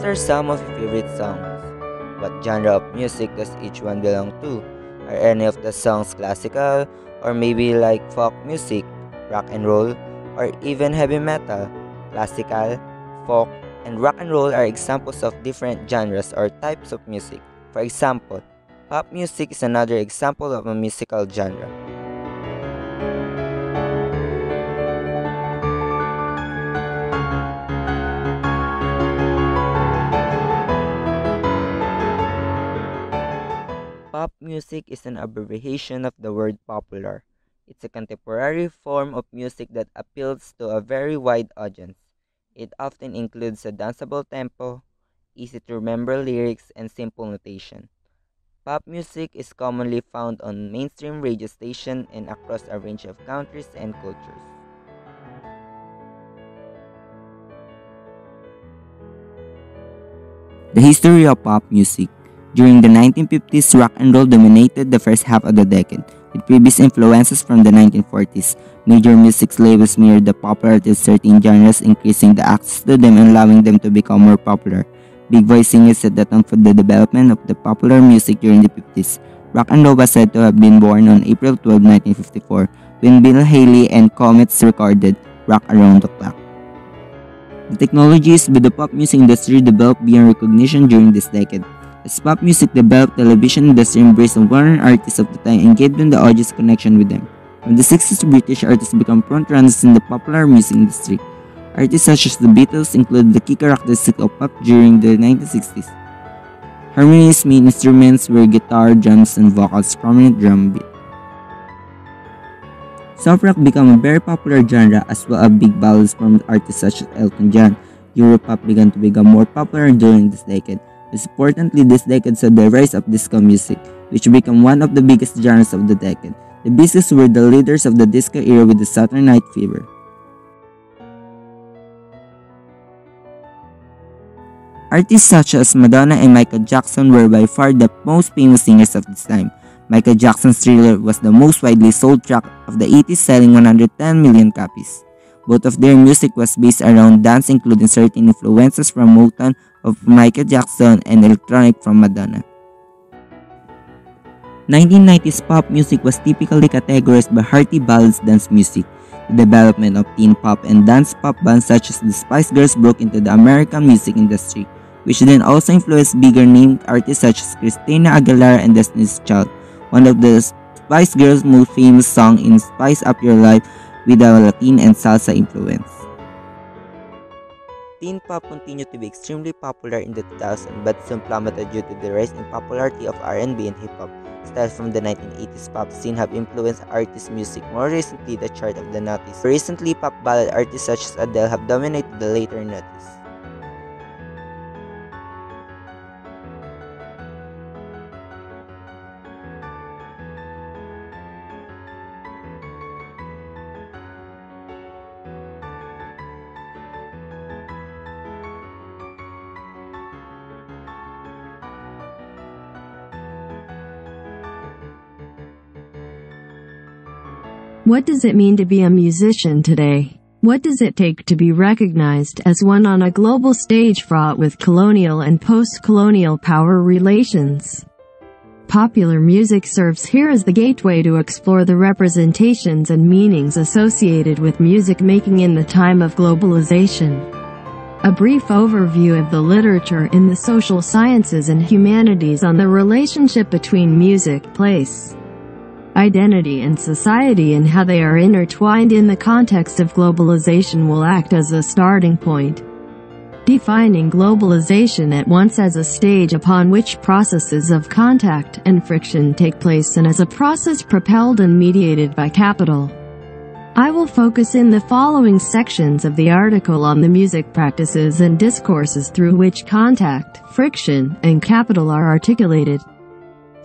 What are some of your favorite songs? What genre of music does each one belong to? Are any of the songs classical, or maybe like folk music, rock and roll, or even heavy metal? Classical, folk, and rock and roll are examples of different genres or types of music. For example, pop music is another example of a musical genre. Pop music is an abbreviation of the word popular. It's a contemporary form of music that appeals to a very wide audience. It often includes a danceable tempo, easy to remember lyrics, and simple notation. Pop music is commonly found on mainstream radio stations and across a range of countries and cultures. The history of pop music. During the 1950s, rock and roll dominated the first half of the decade, with previous influences from the 1940s. Major music labels mirrored the popularity of certain genres, increasing the access to them and allowing them to become more popular. Big voice singers set the tone for the development of the popular music during the 50s. Rock and roll was said to have been born on April 12, 1954, when Bill Haley and Comets recorded Rock Around the Clock. The technologies with the pop music industry developed beyond recognition during this decade. As pop music developed, the television industry embraced modern artists of the time and gave them the audience connection with them. From the 60s, British artists became frontrunners in the popular music industry. Artists such as the Beatles included the key characteristics of pop during the 1960s. Harmonious main instruments were guitar, drums, and vocals, prominent drum beat. Soft rock became a very popular genre as well as big ballads from artists such as Elton John. Europop began to become more popular during this decade. Most importantly, this decade saw the rise of disco music, which became one of the biggest genres of the decade. The Beatles were the leaders of the disco era with the Saturday Night Fever. Artists such as Madonna and Michael Jackson were by far the most famous singers of this time. Michael Jackson's Thriller was the most widely sold track of the 80s, selling 110 million copies. Both of their music was based around dance, including certain influences from Motown of Michael Jackson and electronic from Madonna. 1990s pop music was typically categorized by hearty ballads dance music. The development of teen pop and dance pop bands such as the Spice Girls broke into the American music industry, which then also influenced bigger name artists such as Christina Aguilera and Destiny's Child. One of the Spice Girls' most famous songs is Spice Up Your Life with a Latin and salsa influence. Teen pop continued to be extremely popular in the 2000s but soon plummeted due to the rise in popularity of R&B and hip-hop. Styles from the 1980s pop scene have influenced artists' music. More recently, the chart of the noughties. Recently, pop ballad artists such as Adele have dominated the later noughties. What does it mean to be a musician today? What does it take to be recognized as one on a global stage fraught with colonial and post-colonial power relations? Popular music serves here as the gateway to explore the representations and meanings associated with music making in the time of globalization. A brief overview of the literature in the social sciences and humanities on the relationship between music, place, identity and society and how they are intertwined in the context of globalization will act as a starting point. Defining globalization at once as a stage upon which processes of contact and friction take place and as a process propelled and mediated by capital. I will focus in the following sections of the article on the music practices and discourses through which contact, friction, and capital are articulated,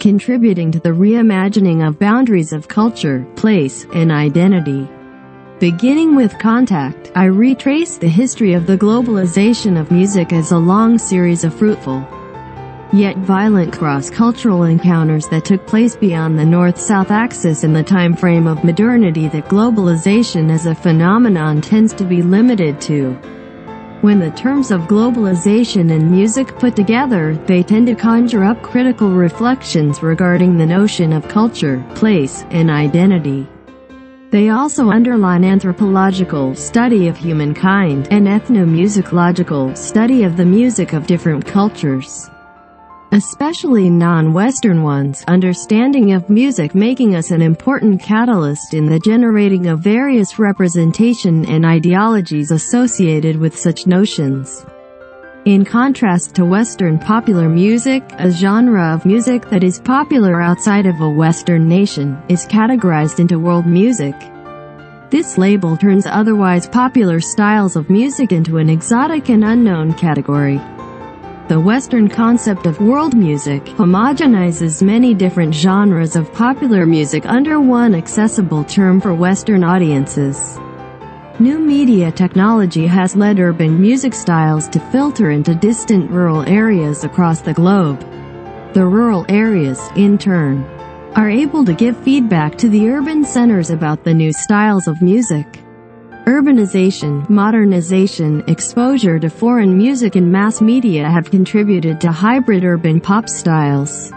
contributing to the reimagining of boundaries of culture, place, and identity. Beginning with contact, I retrace the history of the globalization of music as a long series of fruitful, yet violent cross-cultural encounters that took place beyond the North-South axis in the time frame of modernity that globalization as a phenomenon tends to be limited to. When the terms of globalization and music put together, they tend to conjure up critical reflections regarding the notion of culture, place, and identity. They also underline anthropological study of humankind and ethnomusicological study of the music of different cultures, especially non-Western ones, understanding of music making us an important catalyst in the generating of various representation and ideologies associated with such notions. In contrast to Western popular music, a genre of music that is popular outside of a Western nation is categorized into world music. This label turns otherwise popular styles of music into an exotic and unknown category. The Western concept of world music homogenizes many different genres of popular music under one accessible term for Western audiences. New media technology has led urban music styles to filter into distant rural areas across the globe. The rural areas, in turn, are able to give feedback to the urban centers about the new styles of music. Urbanization, modernization, exposure to foreign music and mass media have contributed to hybrid urban pop styles.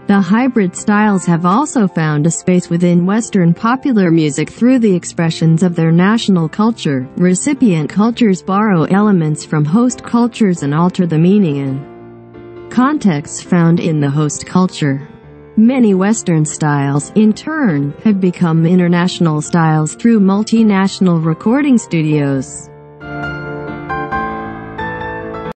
The hybrid styles have also found a space within Western popular music through the expressions of their national culture. Recipient cultures borrow elements from host cultures and alter the meaning and context found in the host culture. Many Western styles, in turn, have become international styles through multinational recording studios.